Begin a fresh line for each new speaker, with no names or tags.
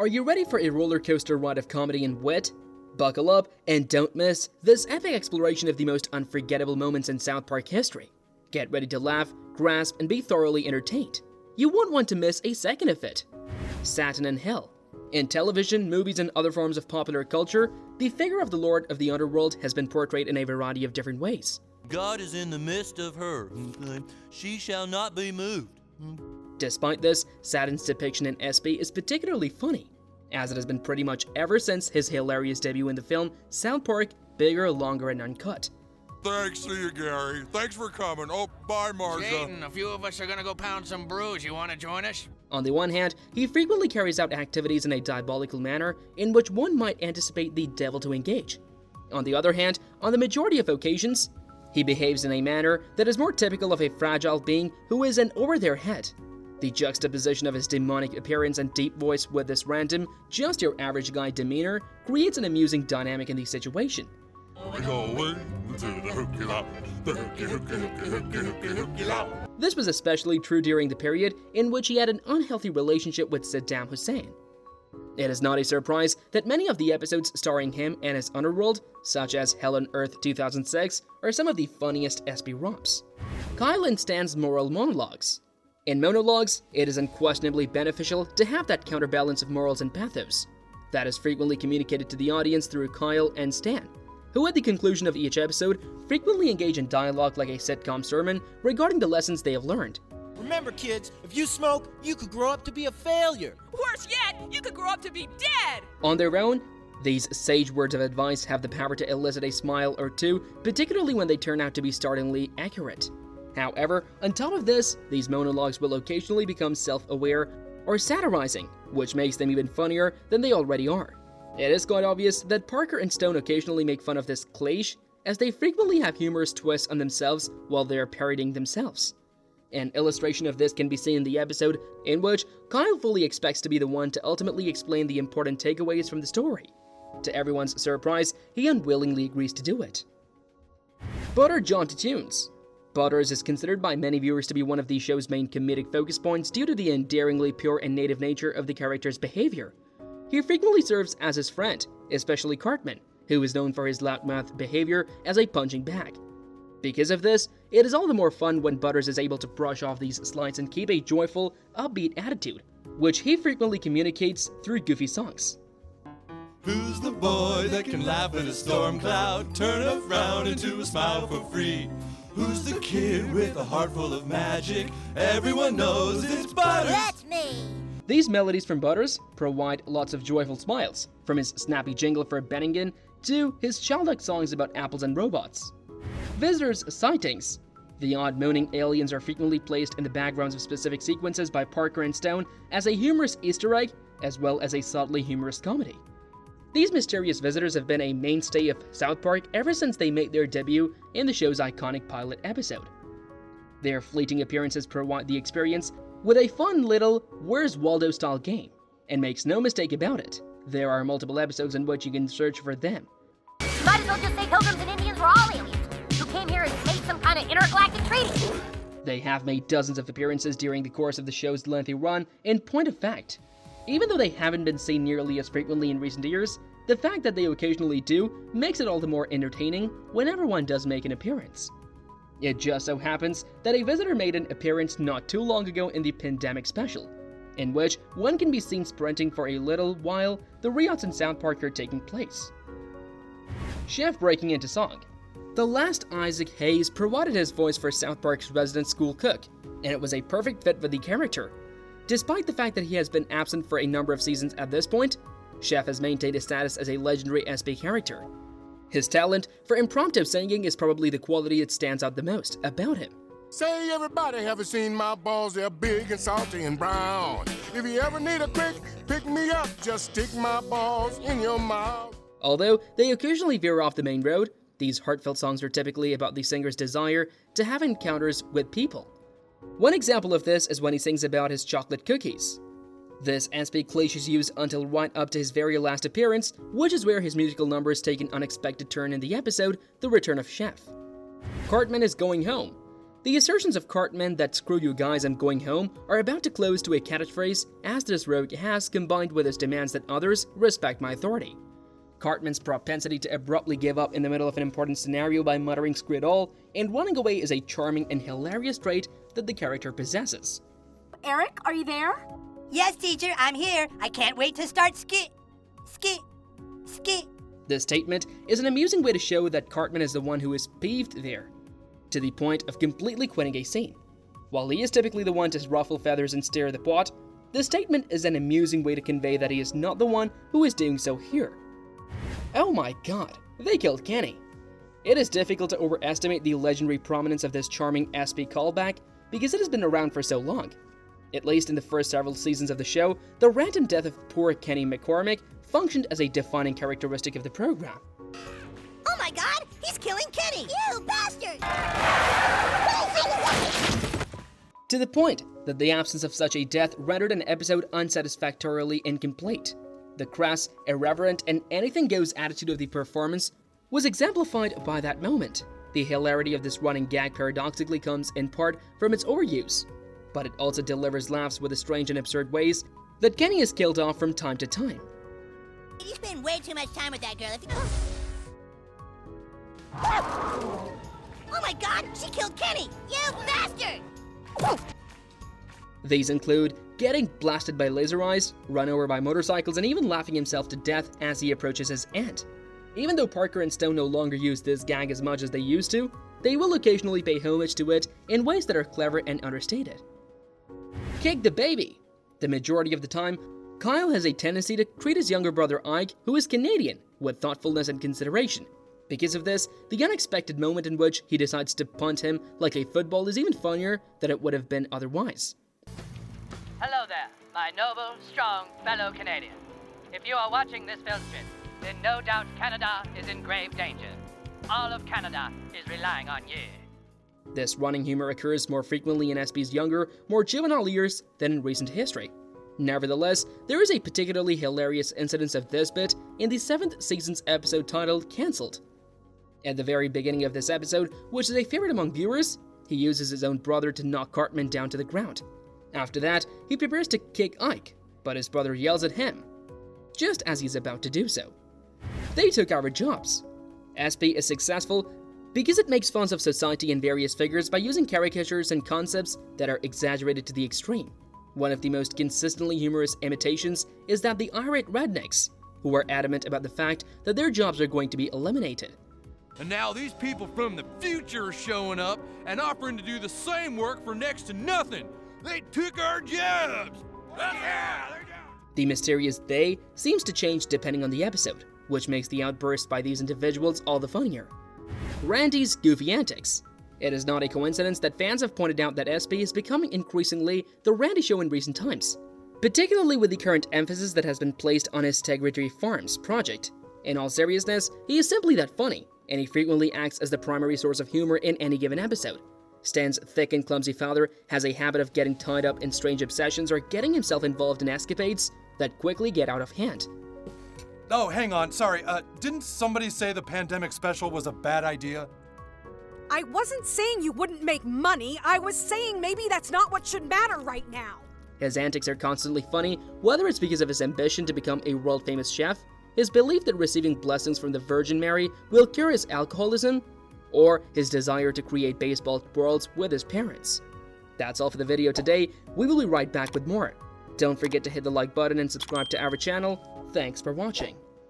Are you ready for a roller coaster ride of comedy and wit? Buckle up and don't miss this epic exploration of the most unforgettable moments in South Park history. Get ready to laugh, grasp, and be thoroughly entertained. You won't want to miss a second of it. Satan and Hell. In television, movies, and other forms of popular culture, the figure of the Lord of the Underworld has been portrayed in a variety of different ways.
God is in the midst of her. She shall not be moved.
Despite this, Satan's depiction in SB is particularly funny, as it has been pretty much ever since his hilarious debut in the film South Park, Bigger, Longer, and Uncut.
Thanks to you, Gary. Thanks for coming. Oh, bye, Martha.
Jaden, a few of us are gonna go pound some brews. You wanna join us?
On the one hand, he frequently carries out activities in a diabolical manner in which one might anticipate the devil to engage. On the other hand, on the majority of occasions, he behaves in a manner that is more typical of a fragile being who is in over their head. The juxtaposition of his demonic appearance and deep voice with this random, just your average guy demeanor creates an amusing dynamic in the situation. This was especially true during the period in which he had an unhealthy relationship with Saddam Hussein. It is not a surprise that many of the episodes starring him and his underworld, such as Hell on Earth 2006, are some of the funniest SB romps. Kyle and Stan's moral monologues. In monologues, it is unquestionably beneficial to have that counterbalance of morals and pathos. That is frequently communicated to the audience through Kyle and Stan, who at the conclusion of each episode frequently engage in dialogue like a sitcom sermon regarding the lessons they have learned.
Remember, kids, if you smoke, you could grow up to be a failure.
Worse yet, you could grow up to be dead!
On their own, these sage words of advice have the power to elicit a smile or two, particularly when they turn out to be startlingly accurate. However, on top of this, these monologues will occasionally become self-aware or satirizing, which makes them even funnier than they already are. It is quite obvious that Parker and Stone occasionally make fun of this cliché, as they frequently have humorous twists on themselves while they are parodying themselves. An illustration of this can be seen in the episode in which Kyle fully expects to be the one to ultimately explain the important takeaways from the story. To everyone's surprise, he unwillingly agrees to do it. Butter jaunty tunes. Butters is considered by many viewers to be one of the show's main comedic focus points due to the endearingly pure and native nature of the character's behavior. He frequently serves as his friend, especially Cartman, who is known for his loudmouth behavior as a punching bag. Because of this, it is all the more fun when Butters is able to brush off these slights and keep a joyful, upbeat attitude, which he frequently communicates through goofy songs.
Who's the boy that can laugh in a storm cloud, turn a frown into a smile for free? Who's the kid with a heart full of magic? Everyone knows it's Butters!
That's me!
These melodies from Butters provide lots of joyful smiles, from his snappy jingle for Bennigan to his childlike songs about apples and robots. Visitors' sightings. The odd moaning aliens are frequently placed in the backgrounds of specific sequences by Parker and Stone as a humorous Easter egg, as well as a subtly humorous comedy. These mysterious visitors have been a mainstay of South Park ever since they made their debut in the show's iconic pilot episode. Their fleeting appearances provide the experience with a fun little Where's Waldo style game, and makes no mistake about it, there are multiple episodes in which you can search for them.
Might as well just say Pilgrims and Indians were all aliens who came here and made some kind of intergalactic treaty.
They have made dozens of appearances during the course of the show's lengthy run. In point of fact, even though they haven't been seen nearly as frequently in recent years, the fact that they occasionally do makes it all the more entertaining whenever one does make an appearance. It just so happens that a visitor made an appearance not too long ago in the Pandemic Special, in which one can be seen sprinting for a little while the riots in South Park are taking place. Chef breaking into song. The last Isaac Hayes provided his voice for South Park's resident school cook, and it was a perfect fit for the character. Despite the fact that he has been absent for a number of seasons at this point, Chef has maintained his status as a legendary SB character. His talent for impromptu singing is probably the quality that stands out the most about him.
Say everybody haven't seen my balls, they're big and salty and brown. If you ever need a quick pick me up, just stick my balls in your mouth.
Although they occasionally veer off the main road, these heartfelt songs are typically about the singer's desire to have encounters with people. One example of this is when he sings about his chocolate cookies. This SB cliché is used until right up to his very last appearance, which is where his musical numbers take an unexpected turn in the episode, The Return of Chef. Cartman is going home. The assertions of Cartman that "screw you guys, I'm going home" are about to close to a catchphrase, as this rogue has combined with his demands that others respect my authority. Cartman's propensity to abruptly give up in the middle of an important scenario by muttering "screw it all" and running away is a charming and hilarious trait that the character possesses.
Eric, are you there?
Yes, teacher, I'm here. I can't wait to start ski.
This statement is an amusing way to show that Cartman is the one who is peeved there, to the point of completely quitting a scene. While he is typically the one to ruffle feathers and stir the pot, this statement is an amusing way to convey that he is not the one who is doing so here. Oh my god, they killed Kenny. It is difficult to overestimate the legendary prominence of this charming SP callback because it has been around for so long. At least in the first several seasons of the show, the random death of poor Kenny McCormick functioned as a defining characteristic of the program.
Oh my god, he's killing Kenny! You bastard!
To the point that the absence of such a death rendered an episode unsatisfactorily incomplete. The crass, irreverent, and anything-goes attitude of the performance was exemplified by that moment. The hilarity of this running gag paradoxically comes in part from its overuse, but it also delivers laughs with the strange and absurd ways that Kenny is killed off from time to time.
You spend way too much time with that girl. Oh my god, she killed Kenny! You bastard!
These include getting blasted by laser eyes, run over by motorcycles, and even laughing himself to death as he approaches his end. Even though Parker and Stone no longer use this gag as much as they used to, they will occasionally pay homage to it in ways that are clever and understated. Kick the baby! The majority of the time, Kyle has a tendency to treat his younger brother Ike, who is Canadian, with thoughtfulness and consideration. Because of this, the unexpected moment in which he decides to punt him like a football is even funnier than it would have been otherwise.
Hello there, my noble, strong fellow Canadians. If you are watching this film strip, then no doubt Canada is in grave danger. All of Canada is relying on you.
This running humor occurs more frequently in SP's younger, more juvenile years than in recent history. Nevertheless, there is a particularly hilarious incidence of this bit in the 7th season's episode titled Cancelled. At the very beginning of this episode, which is a favorite among viewers, he uses his own brother to knock Cartman down to the ground. After that, he prepares to kick Ike, but his brother yells at him, just as he's about to do so. They took our jobs. SP is successful because it makes fun of society and various figures by using caricatures and concepts that are exaggerated to the extreme. One of the most consistently humorous imitations is that the irate rednecks, who are adamant about the fact that their jobs are going to be eliminated.
And now these people from the future are showing up and offering to do the same work for next to nothing. They took our jobs! Yeah, they're down!
The mysterious "they" seems to change depending on the episode, which makes the outbursts by these individuals all the funnier. Randy's goofy antics. It is not a coincidence that fans have pointed out that SP is becoming increasingly the Randy show in recent times, particularly with the current emphasis that has been placed on his Integrity Farms project. In all seriousness, he is simply that funny, and he frequently acts as the primary source of humor in any given episode. Stan's thick and clumsy father has a habit of getting tied up in strange obsessions or getting himself involved in escapades that quickly get out of hand.
Oh, hang on, sorry, didn't somebody say the pandemic special was a bad idea?
I wasn't saying you wouldn't make money. I was saying maybe that's not what should matter right now.
His antics are constantly funny, whether it's because of his ambition to become a world-famous chef, his belief that receiving blessings from the Virgin Mary will cure his alcoholism, or his desire to create baseball worlds with his parents. That's all for the video today. We will be right back with more. Don't forget to hit the like button and subscribe to our channel. Thanks for watching.